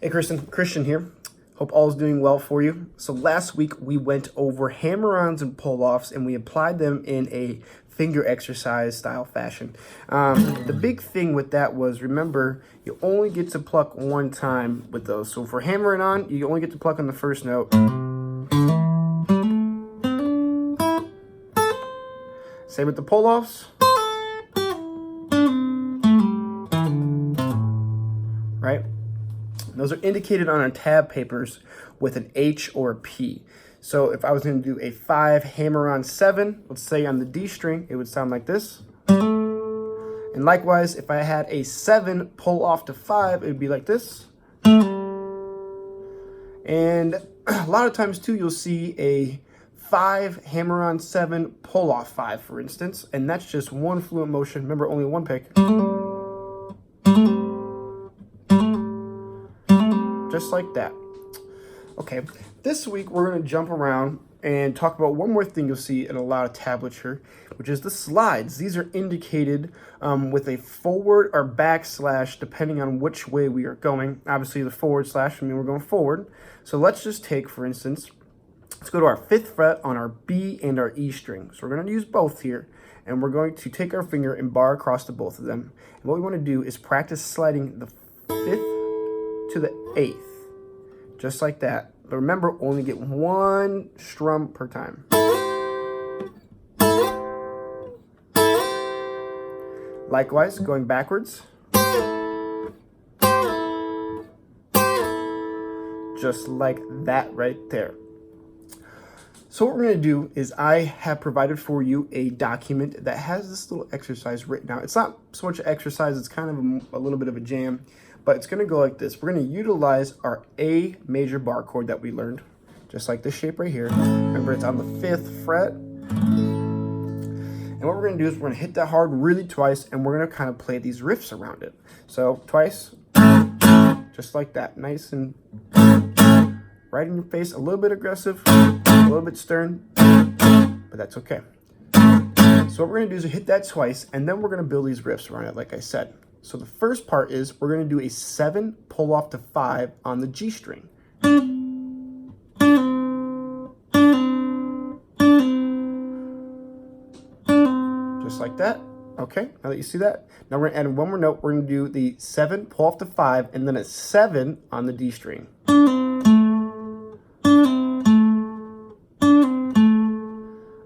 Hey Kirsten, Christian here. Hope all is doing well for you. So last week we went over hammer-ons and pull-offs and we applied them in a finger exercise style fashion. The big thing with that was, remember, you only get to pluck one time with those. So for hammering on, you only get to pluck on the first note. Same with the pull-offs. Right? Those are indicated on our tab papers with an H or a P. So if I was going to do a 5 hammer on 7, let's say on the D string, it would sound like this. And likewise, if I had a 7 pull off to 5, it would be like this. And a lot of times too, you'll see a 5 hammer on 7 pull off 5, for instance, and that's just one fluent motion. Remember, only one pick. Just like that. Okay, this week we're going to jump around and talk about one more thing you'll see in a lot of tablature, which is the slides. These are indicated with a forward or backslash depending on which way we are going. Obviously the forward slash means we're going forward. So let's just take, for instance, let's go to our 5th fret on our B and our E string. So we're going to use both here, and we're going to take our finger and bar across to both of them. And what we want to do is practice sliding the 5th to the 8th, just like that. But remember, only get one strum per time. Likewise, going backwards, just like that right there. So what we're going to do is I have provided for you a document that has this little exercise written out. It's not so much an exercise, it's kind of a little bit of a jam, but it's going to go like this. We're going to utilize our A major bar chord that we learned, just like this shape right here. Remember, it's on the 5th fret. And what we're going to do is we're going to hit that hard really twice, and we're going to kind of play these riffs around it. So twice, just like that, nice and right in your face, a little bit aggressive, a little bit stern, but that's okay. So what we're going to do is hit that twice, and then we're going to build these riffs around it, like I said. So the first part is we're going to do a 7 pull off to 5 on the G string. Just like that. Okay, now that you see that, now we're going to add one more note. We're going to do the 7 pull off to 5 and then a 7 on the D string.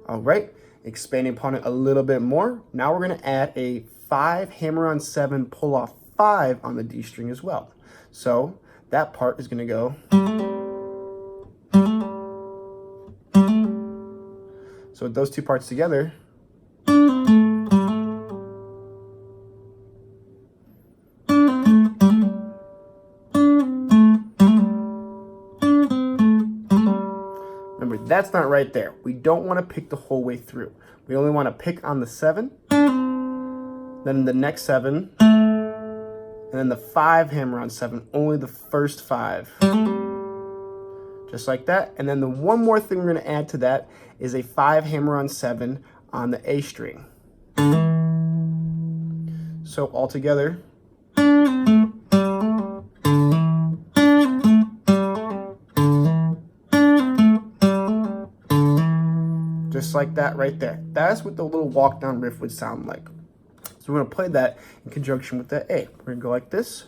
All right, expanding upon it a little bit more. Now we're going to add a 5 hammer on 7 pull off 5 on the D string as well. So that part is going to go. So with those two parts together, remember, that's not right there. We don't want to pick the whole way through. We only want to pick on the 7, then the next 7, and then the 5 hammer on 7, only the first 5. Just like that. And then the one more thing we're going to add to that is a 5 hammer on 7 on the A string. So all together, just like that right there. That's what the little walk down riff would sound like. So we're going to play that in conjunction with that A. We're going to go like this.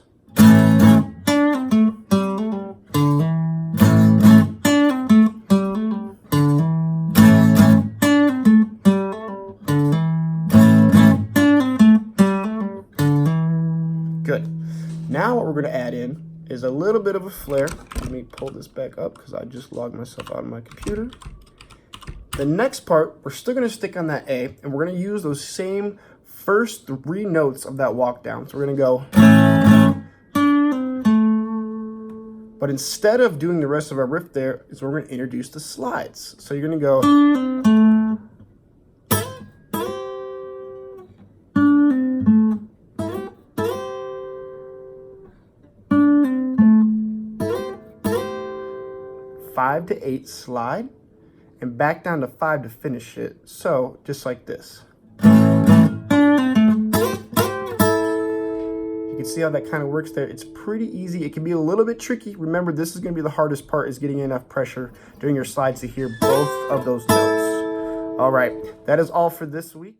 Good. Now what we're going to add in is a little bit of a flare. Let me pull this back up because I just logged myself out of my computer. The next part, we're still going to stick on that A, and we're going to use those same first 3 notes of that walk down. So we're going to go, but instead of doing the rest of our riff there, is we're going to introduce the slides. So you're going to go, five to 8 slide, and back down to 5 to finish it. So just like this. You can see how that kind of works there. It's pretty easy. It can be a little bit tricky. Remember, this is going to be the hardest part, is getting enough pressure during your slides to hear both of those notes. All right, that is all for this week.